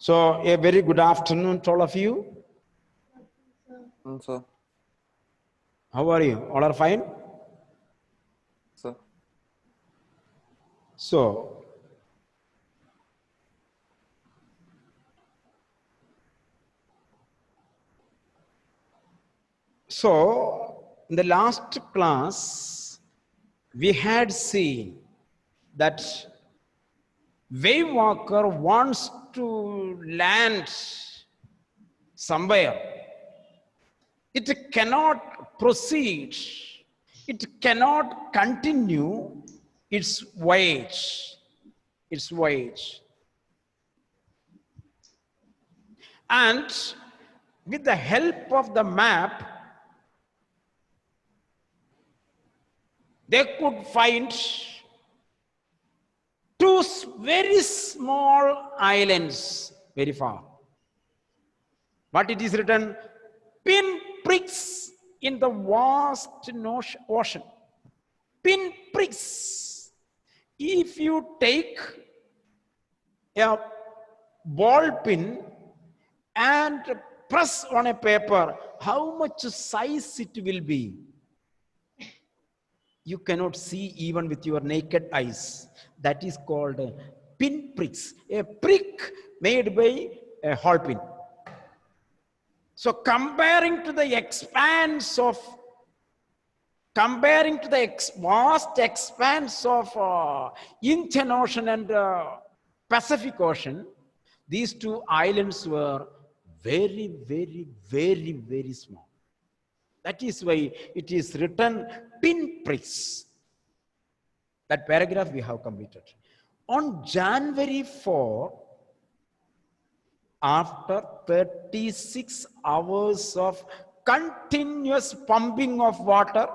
So a very good afternoon to all of you. Sir. How are you? All are fine? Sir. So in the last class, we had seen that wave walker wants to land somewhere. It cannot proceed. It cannot continue its voyage. And with the help of the map, they could find two very small islands very far. But it is written, pinpricks in the vast ocean. Pinpricks. If you take a ball pin and press on a paper, how much size it will be? You cannot see even with your naked eyes. That is called pinpricks. A prick made by a hole pin. So comparing to the vast expanse of Indian Ocean and Pacific Ocean, these two islands were very, very, very, very small. That is why it is written pinpricks. That paragraph we have completed. On January 4, after 36 hours of continuous pumping of water,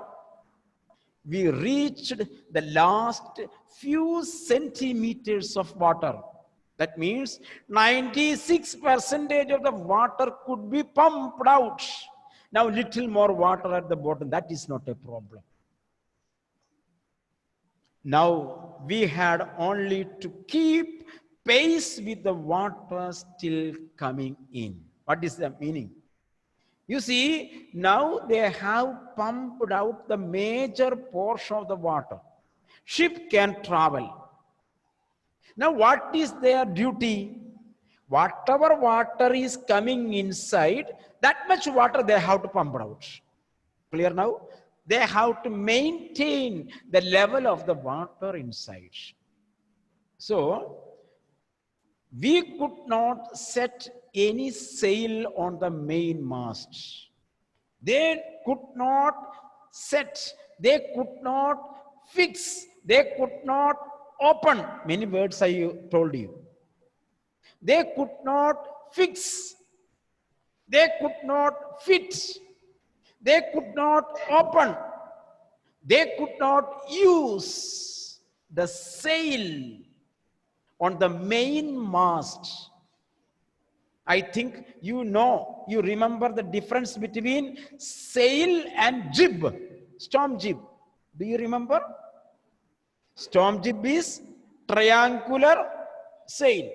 we reached the last few centimeters of water. That means 96% of the water could be pumped out. Now little more water at the bottom, that is not a problem. Now we had only to keep pace with the water still coming in. What is the meaning? You see, now they have pumped out the major portion of the water. Ship can travel. Now what is their duty? Whatever water is coming inside, that much water they have to pump out. Clear now? They have to maintain the level of the water inside. So, we could not set any sail on the main mast. They could not set, they could not fix, they could not open. Many words I told you. They could not fix, they could not fit, they could not open, they could not use the sail on the main mast. I think you remember the difference between sail and jib, storm jib. Do you remember? Storm jib is triangular sail.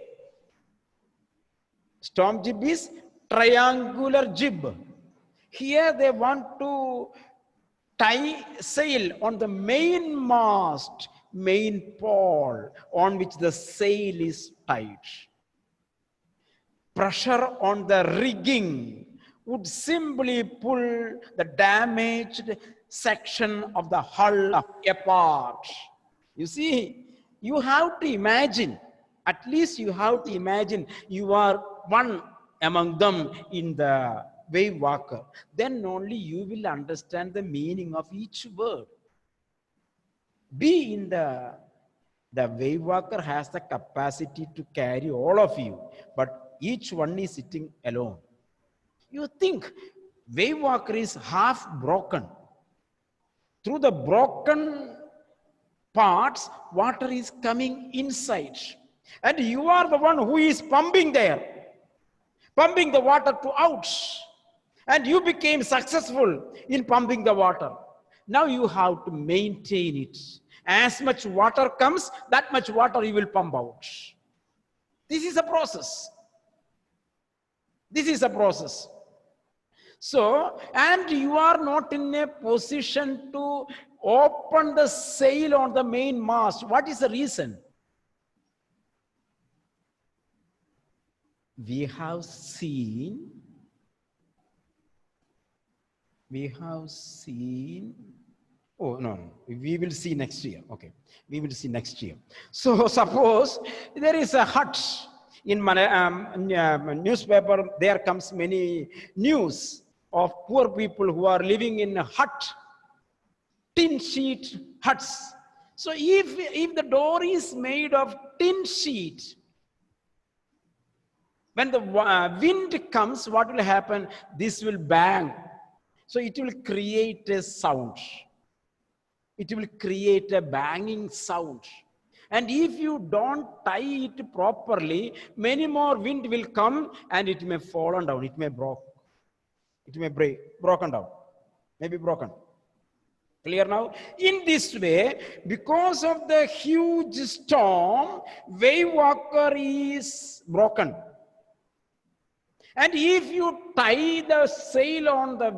Storm jib is triangular jib. Here they want to tie sail on the main mast, main pole on which the sail is tied. Pressure on the rigging would simply pull the damaged section of the hull apart. You see, you have to imagine, at least you have to imagine you are one among them in the wave walker. Then only you will understand the meaning of each word. Be in the wave walker has the capacity to carry all of you, but each one is sitting alone. You think wave walker is half broken. Through the broken parts, water is coming inside. And you are the one who is pumping there, pumping the water to out. And you became successful in pumping the water. Now you have to maintain it. As much water comes, that much water you will pump out. This is a process. This is a process. So, and you are not in a position to open the sail on the main mast. What is the reason? We have seen, oh, no, we will see next year. Okay, we will see next year. So suppose there is a hut in newspaper, there comes many news of poor people who are living in a hut, tin sheet huts. So if the door is made of tin sheet, when the wind comes, what will happen? This will bang. So it will create a sound. It will create a banging sound. And if you don't tie it properly, many more wind will come and it may fall down. It may break, broken down, maybe broken. Clear now? In this way, because of the huge storm, wave walker is broken. And if you tie the sail on the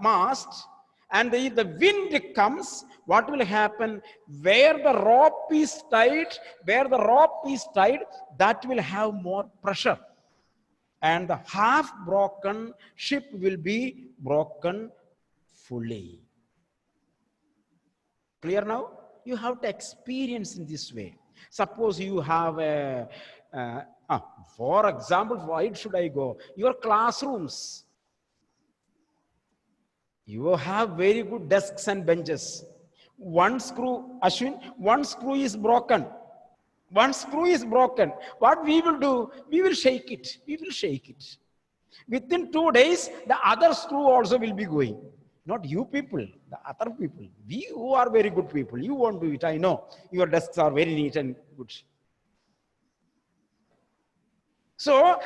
mast, and if the wind comes, what will happen? Where the rope is tied, that will have more pressure. And the half broken ship will be broken fully. Clear now? You have to experience in this way. Suppose you have a, for example, why should I go? Your classrooms. You have very good desks and benches. One screw, Ashwin, one screw is broken. One screw is broken. What we will do? We will shake it. We will shake it. Within 2 days, the other screw also will be going. Not you people, the other people. We who are very good people. You won't do it, I know. Your desks are very neat and good. So,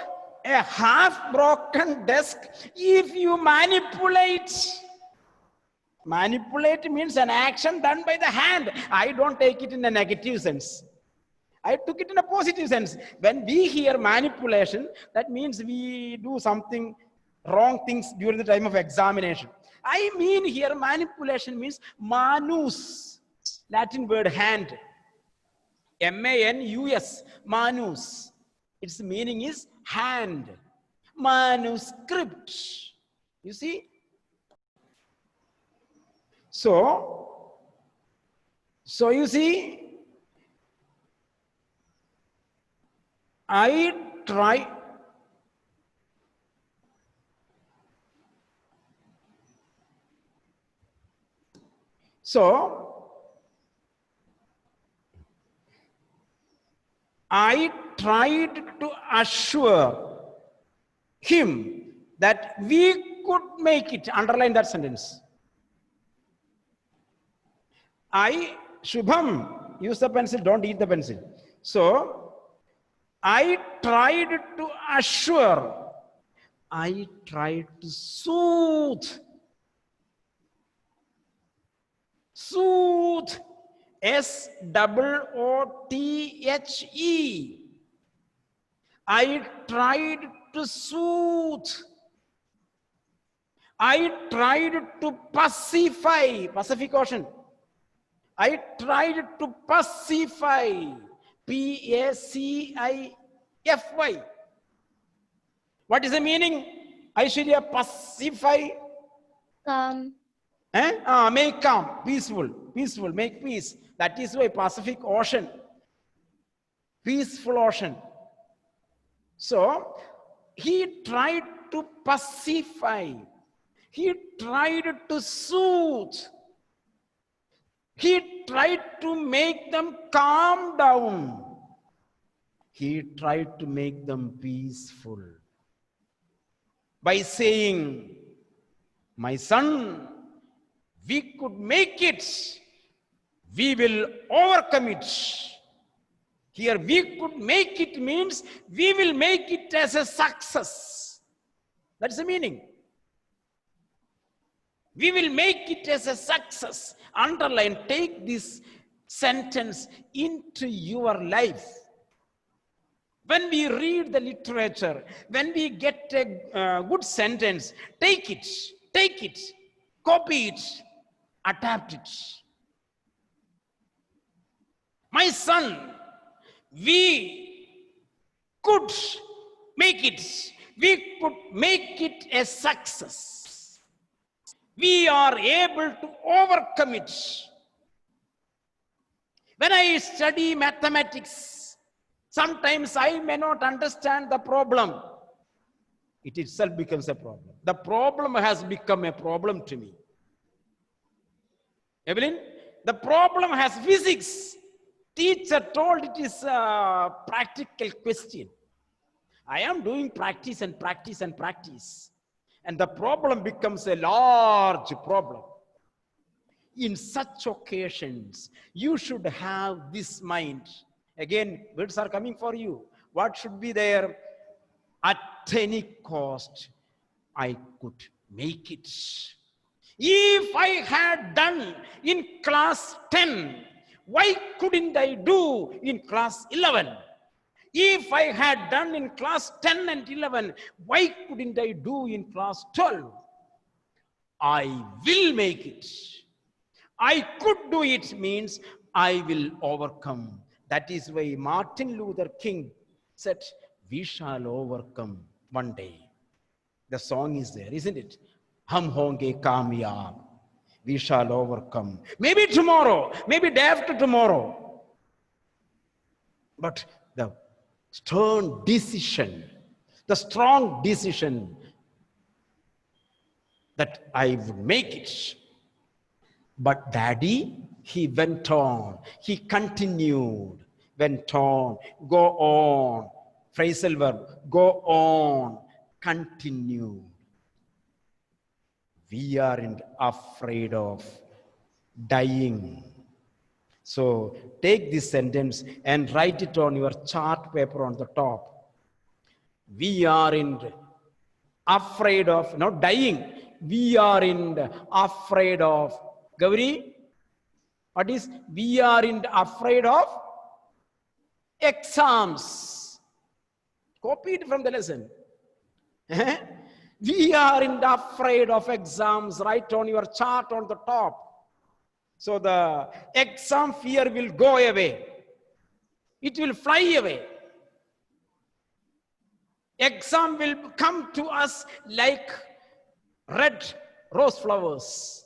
a half-broken desk, if you manipulate means an action done by the hand. I don't take it in a negative sense. I took it in a positive sense. When we hear manipulation, that means we do something wrong things during the time of examination. I mean here manipulation means manus, Latin word hand. M-A-N-U-S, manus. Its meaning is hand. Manuscript. You see? So you see, I tried to assure him that we could make it. Underline that sentence. Shubham, use the pencil, don't eat the pencil. So, I tried to assure, I tried to soothe, S-O-O-T-H-E. I tried to soothe. I tried to pacify, Pacific Ocean. I tried to pacify, P-A-C-I-F-Y. What is the meaning? Aishwarya, pacify? Calm. Make calm, peaceful, make peace. That is why Pacific Ocean, peaceful ocean. So, he tried to pacify. He tried to soothe. He tried to make them calm down. He tried to make them peaceful by saying, my son, we could make it. We will overcome it. Here, we could make it means we will make it as a success. That's the meaning. We will make it as a success. Underline, take this sentence into your life. When we read the literature, when we get a good sentence, take it, copy it, adapt it. My son, we could make it. We could make it a success. We are able to overcome it. When I study mathematics, sometimes I may not understand the problem. It itself becomes a problem. The problem has become a problem to me. Evelyn, the problem has physics. Teacher told it is a practical question. I am doing practice and practice and practice. And the problem becomes a large problem. In such occasions, you should have this mind. Again, words are coming for you. What should be there? At any cost, I could make it. If I had done in class 10, why couldn't I do in class 11? If I had done in class 10 and 11, why couldn't I do in class 12? I will make it. I could do it means I will overcome. That is why Martin Luther King said, we shall overcome one day. The song is there, isn't it? Hum honge kamyab. We shall overcome. Maybe tomorrow, maybe day after tomorrow. But the stern decision, the strong decision that I would make it. But daddy, he went on, he continued, went on, go on, phrasal verb, go on, continue. We aren't afraid of dying. So take this sentence and write it on your chart paper on the top. We aren't afraid of not dying. We aren't afraid of, Gauri, what is? We aren't afraid of exams. Copy it from the lesson. We aren't afraid of exams. Write on your chart on the top. So the exam fear will go away. It will fly away. Exam will come to us like red rose flowers,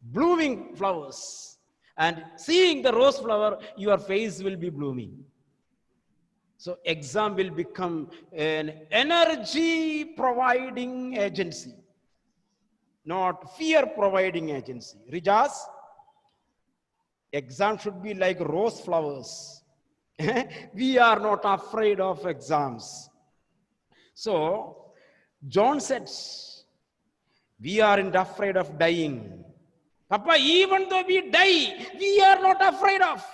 blooming flowers. And seeing the rose flower, your face will be blooming. So exam will become an energy providing agency, not fear providing agency. Rijas, exam should be like rose flowers. We are not afraid of exams. So John said, we aren't afraid of dying. Papa, even though we die, we are not afraid of.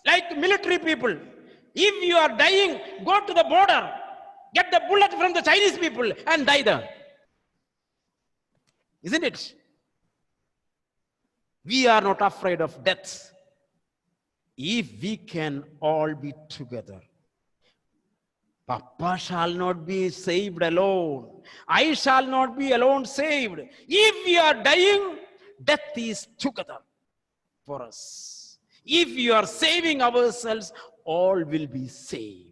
Like military people, if you are dying, go to the border, get the bullet from the Chinese people and die there. Isn't it? We are not afraid of death. If we can all be together, Papa shall not be saved alone. I shall not be alone saved. If we are dying, death is together for us. If we are saving ourselves, all will be saved.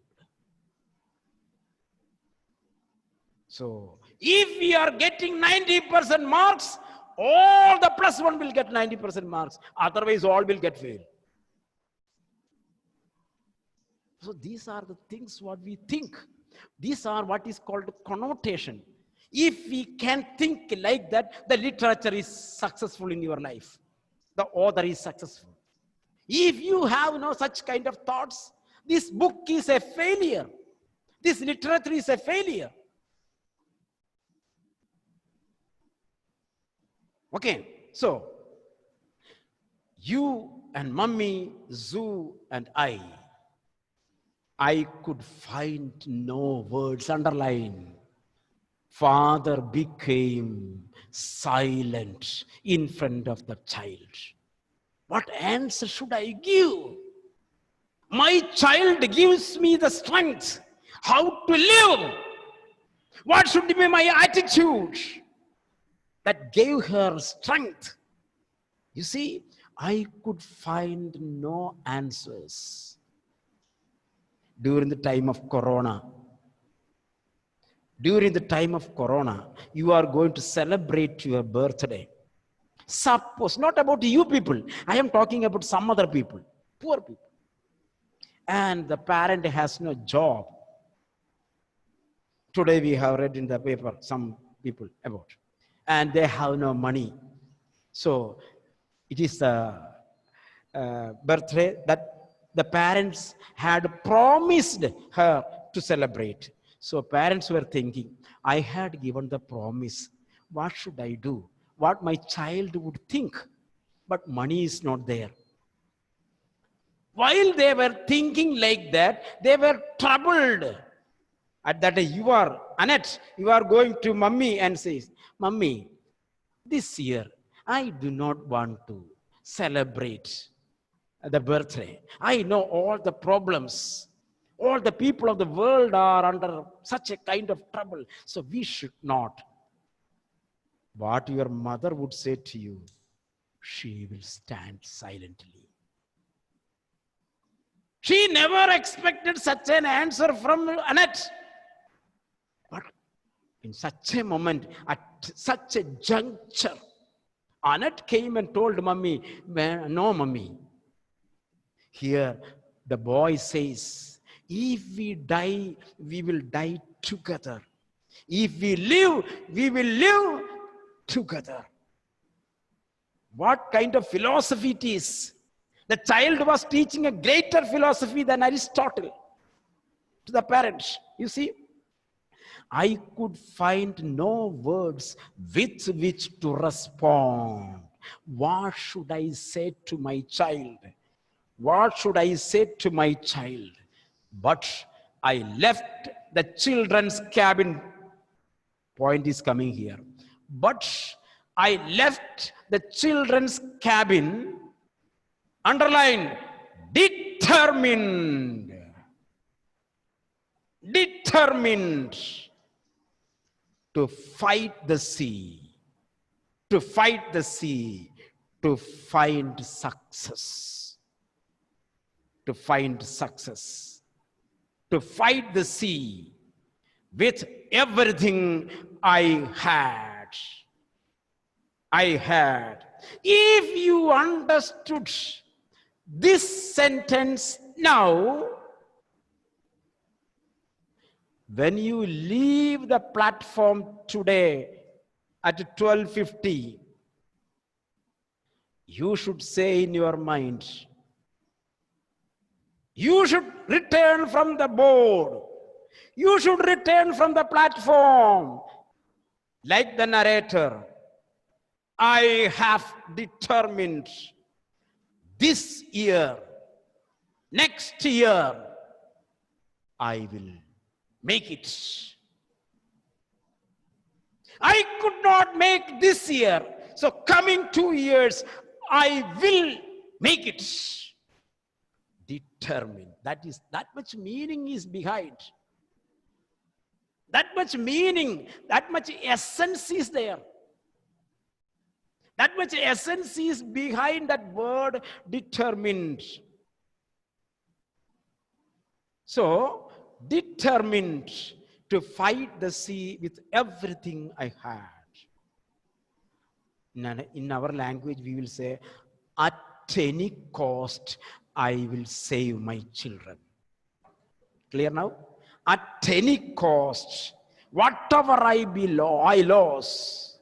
So, if we are getting 90% marks, all the plus one will get 90% marks. Otherwise, all will get fail. So these are the things what we think. These are what is called connotation. If we can think like that, the literature is successful in your life. The author is successful. If you have no such kind of thoughts, this book is a failure. This literature is a failure. Okay, so you and mommy, Zoo and I could find no words, underline. Father became silent in front of the child. What answer should I give? My child gives me the strength how to live. What should be my attitude? That gave her strength. You see, I could find no answers during the time of Corona. During the time of Corona, you are going to celebrate your birthday. Suppose, not about you people, I am talking about some other people, poor people. And the parent has no job. Today we have read in the paper some people about, and they have no money. So it is the birthday that the parents had promised her to celebrate. So parents were thinking, I had given the promise. What should I do? What my child would think? But money is not there. While they were thinking like that, they were troubled. At that time, you are, Annette, you are going to Mummy and says, Mummy, this year, I do not want to celebrate the birthday. I know all the problems. All the people of the world are under such a kind of trouble. So we should not. What your mother would say to you, she will stand silently. She never expected such an answer from Annette. But in such a moment, at such a juncture, Annette came and told Mummy, no, Mummy. Here, the boy says, if we die, we will die together. If we live, we will live together. What kind of philosophy it is? The child was teaching a greater philosophy than Aristotle to the parents. You see, I could find no words with which to respond. What should I say to my child? What should I say to my child? But I left the children's cabin. Point is coming here. But I left the children's cabin, underlined, determined. Determined to fight the sea, to fight the sea, to find success, to find success, to fight the sea with everything I had. I had. If you understood this sentence now, when you leave the platform today at 12:50, you should say in your mind, you should return from the board. You should return from the platform. Like the narrator, I have determined this year, next year, I will make it. I could not make this year. So coming 2 years, I will make it. Determined. That much meaning is behind. That much meaning, that much essence is there. That much essence is behind that word determined. So, determined to fight the sea with everything I had. In our language, we will say, at any cost, I will save my children. Clear now? At any cost, whatever I lose,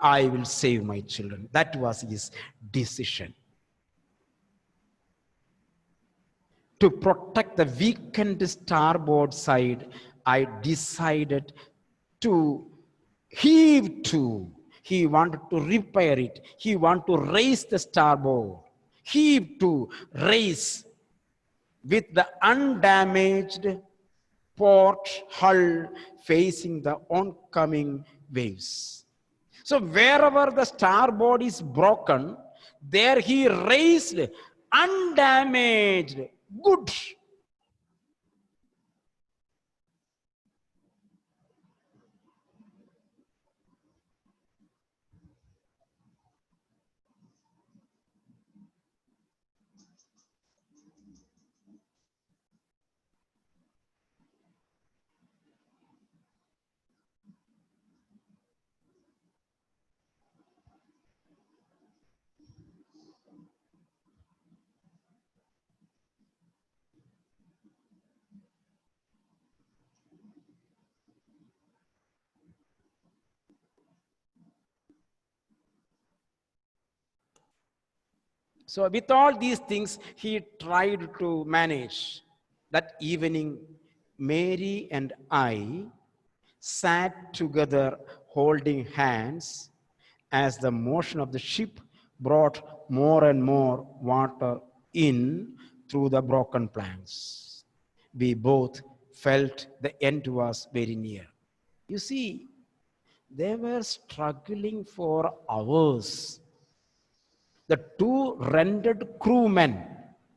I will save my children. That was his decision. To protect the weakened starboard side, I decided to heave to. He wanted to repair it. He wanted to raise the starboard. Heave to, raise with the undamaged port hull facing the oncoming waves. So wherever the starboard is broken, there he raised undamaged, good. So with all these things, he tried to manage. That evening, Mary and I sat together holding hands as the motion of the ship brought more and more water in through the broken planks. We both felt the end was very near. You see, they were struggling for hours. The two rendered crewmen,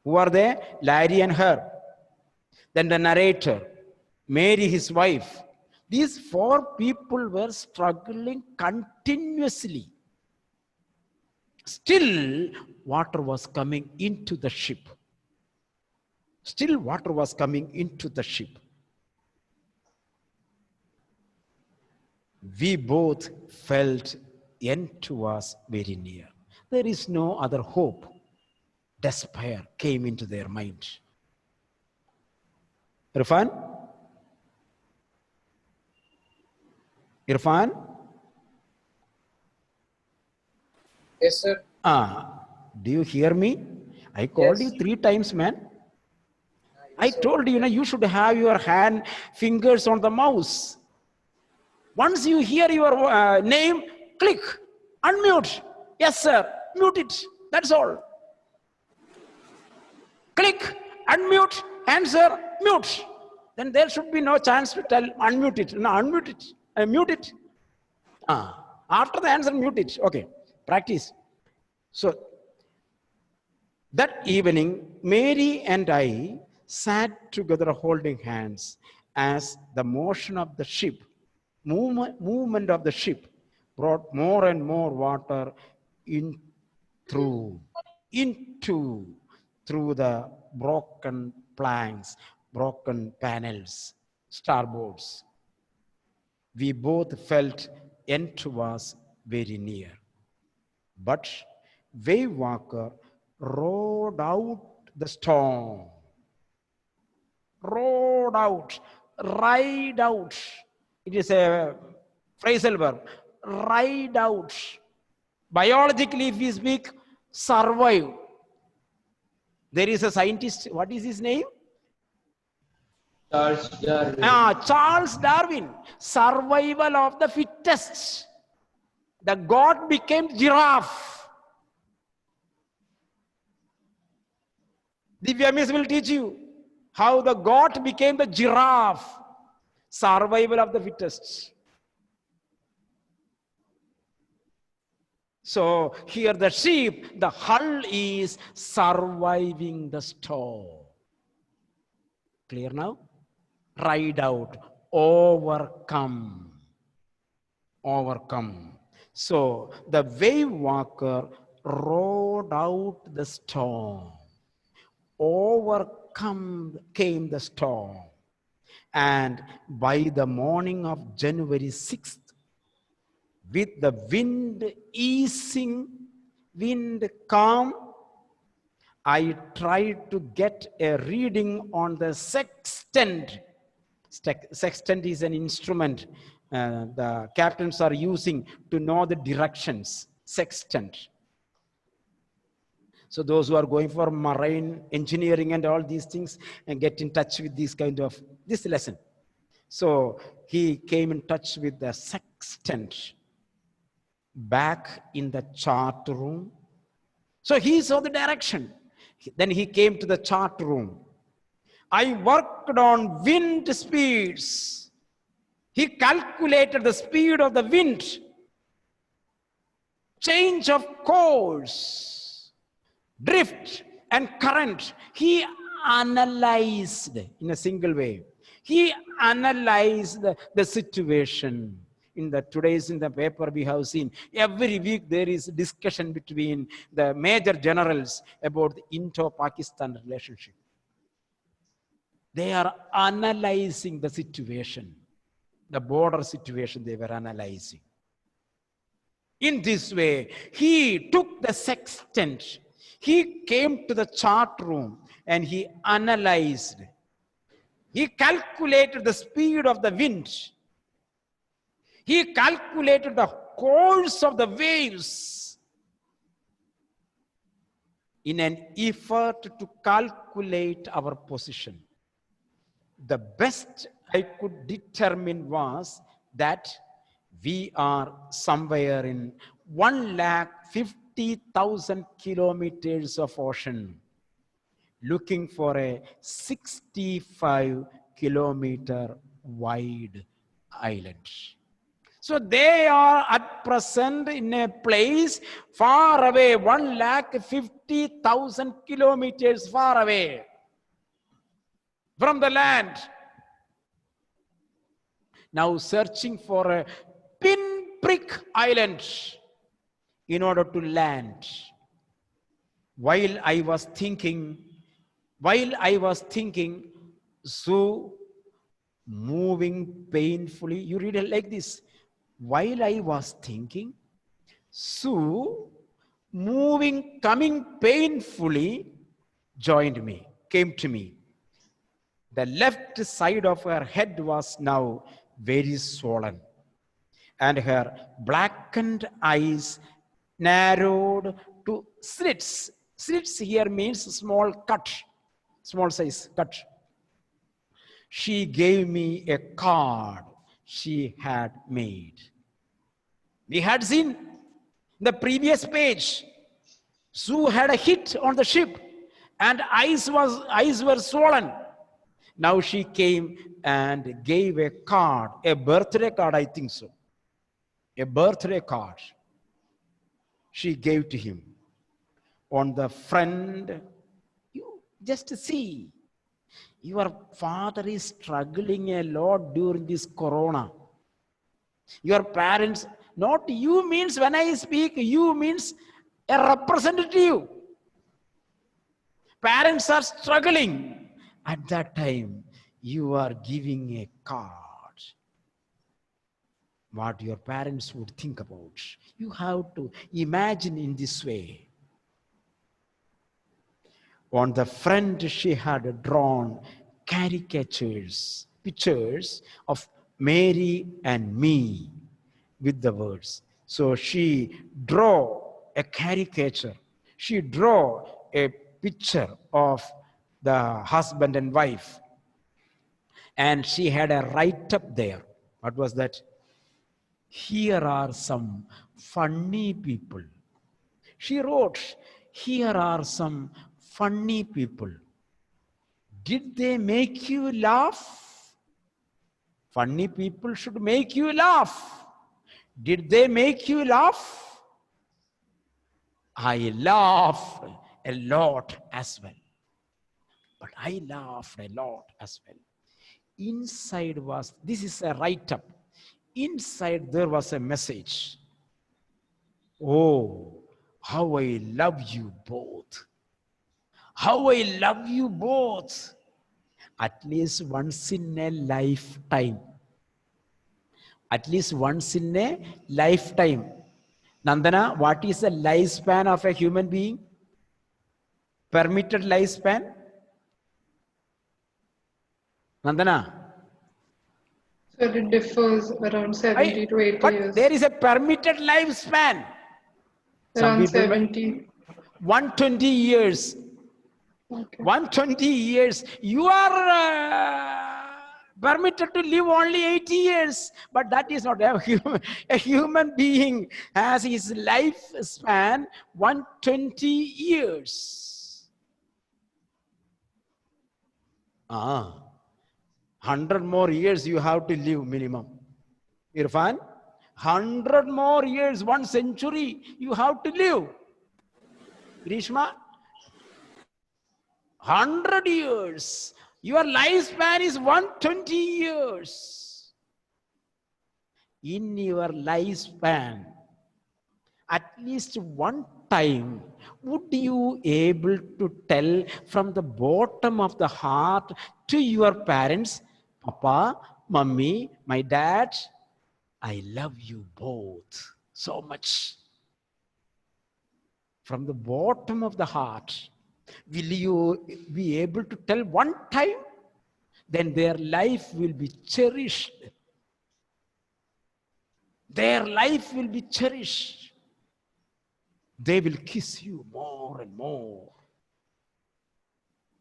who are they? Larry and her. Then the narrator, Mary, his wife. These four people were struggling continuously. Still, water was coming into the ship. Still, water was coming into the ship. We both felt end was very near. There is no other hope. Despair came into their mind. Irfan? Irfan? Yes, sir. Do you hear me? I called you Yes. 3 times, man. I Yes, sir. told you, you should have your hand, fingers on the mouse. Once you hear your name, click, unmute. Yes, sir. Mute it. That's all. Click, unmute, answer, mute. Then there should be no chance to tell unmute it. No, unmute it. Mute it. After the answer, mute it. Okay. Practice. So that evening, Mary and I sat together holding hands as the motion of the ship, movement of the ship, brought more and more water in through the broken planks, broken panels, starboards. We both felt end was very near. But wave walker rode out the storm. Rode out, ride out. It is a phrasal verb. Ride out. Biologically, if we speak, survive. There is a scientist, what is his name? Charles Darwin. Charles Darwin. Survival of the fittest. The god became giraffe. Divya Miss will teach you how the goat became the giraffe. Survival of the fittest. So here the sheep, the hull is surviving the storm. Clear now? Ride out, overcome. Overcome. So the wave walker rode out the storm. Overcome came the storm. And by the morning of January 6th, with the wind easing, wind calm, I tried to get a reading on the sextant. Sextant is an instrument the captains are using to know the directions. Sextant. So those who are going for marine engineering and all these things and get in touch with this lesson. So he came in touch with the sextant back in the chart room. So he saw the direction. Then he came to the chart room. I worked on wind speeds. He calculated the speed of the wind. Change of course, drift, and current. He analyzed in a single way. He analyzed the situation. In the today's in the paper we have seen every week there is discussion between the major generals about the Indo-Pakistan relationship. They are analyzing the situation, the border situation they were analyzing. In this way, he took the sextant, he came to the chart room and he analyzed. He calculated the speed of the wind. He calculated the course of the waves in an effort to calculate our position. The best I could determine was that we are somewhere in 150,000 kilometers of ocean, looking for a 65-kilometer wide island. So they are at present in a place far away, 150,000 kilometers far away from the land. Now searching for a pinprick island in order to land. While I was thinking, so moving painfully, you read it like this. While I was thinking, so moving, coming painfully, came to me. The left side of her head was now very swollen, and her blackened eyes narrowed to slits. Slits here means small cut, small size cut. She gave me a card she had made. We had seen the previous page. Sue had a hit on the ship and eyes were swollen. Now she came and gave a card, a birthday card, I think so. A birthday card she gave to him. On the front, you just see, your father is struggling a lot during this corona. Your parents, not you means when I speak, you means a representative. Parents are struggling. At that time, you are giving a card. What your parents would think about. You have to imagine in this way. On the front, she had drawn caricatures, pictures of Mary and me with the words. So she drew a caricature. She drew a picture of the husband and wife. And she had a write-up there. What was that? Here are some funny people. She wrote, here are some funny people. Did they make you laugh? Funny people should make you laugh. Did they make you laugh? I laughed a lot as well. But I laughed a lot as well. Inside was, this is a write-up. Inside there was a message. Oh, how I love you both. How I love you both. At least once in a lifetime. At least once in a lifetime. Nandana, what is the lifespan of a human being? Permitted lifespan? Nandana? So it differs around 70 to 80 but years. there is a permitted lifespan. Some Around people 70. 120 years. Okay. 120 years. You are permitted to live only 80 years. But that is not a human being has his lifespan 120 years. 100 more years you have to live minimum. Irfan, 100 more years, 1 century, you have to live. Grishma, 100 years. Your lifespan is 120 years. In your lifespan, at least one time, would you able to tell from the bottom of the heart to your parents, Papa, Mummy, my dad, I love you both so much. From the bottom of the heart, will you be able to tell one time? Then their life will be cherished. Their life will be cherished. They will kiss you more and more.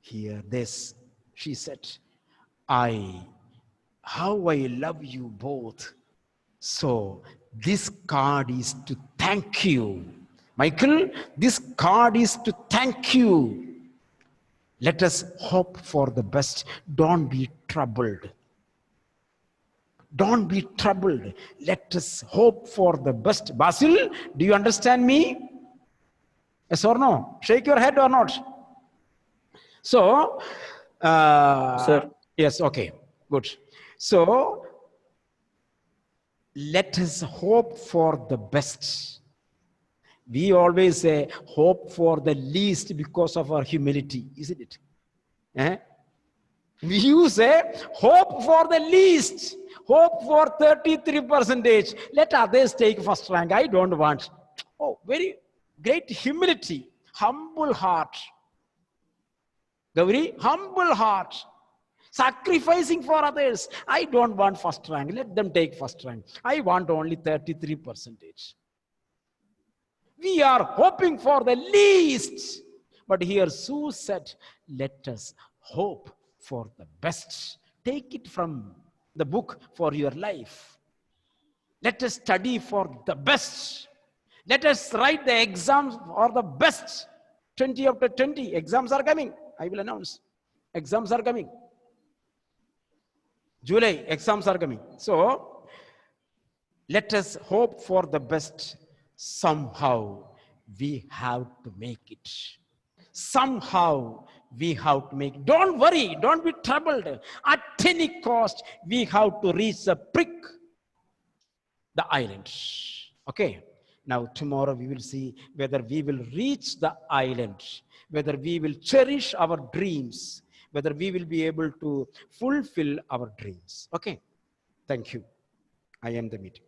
Hear this, she said, how I love you both. So this card is to thank you. Michael, this card is to thank you. Let us hope for the best. Don't be troubled. Don't be troubled. Let us hope for the best. Basil, do you understand me? Yes or no? Shake your head or not? So, Sir. yes, okay, good. So, let us hope for the best. We always say hope for the least because of our humility, isn't it? Eh? You say hope for the least, hope for 33%. Let others take first rank. I don't want. Oh, very great humility, humble heart. Gauri, humble heart, sacrificing for others. I don't want first rank. Let them take first rank. I want only 33%. We are hoping for the least. But here Sue said, let us hope for the best. Take it from the book for your life. Let us study for the best. Let us write the exams for the best. 20 after 20, exams are coming. I will announce. Exams are coming. July, exams are coming. So, let us hope for the best. Somehow, we have to make it. Somehow, we have to make it. Don't worry, don't be troubled. At any cost, we have to reach the island. Okay. Now, tomorrow we will see whether we will reach the island, whether we will cherish our dreams, whether we will be able to fulfill our dreams. Okay. Thank you. I end the meeting.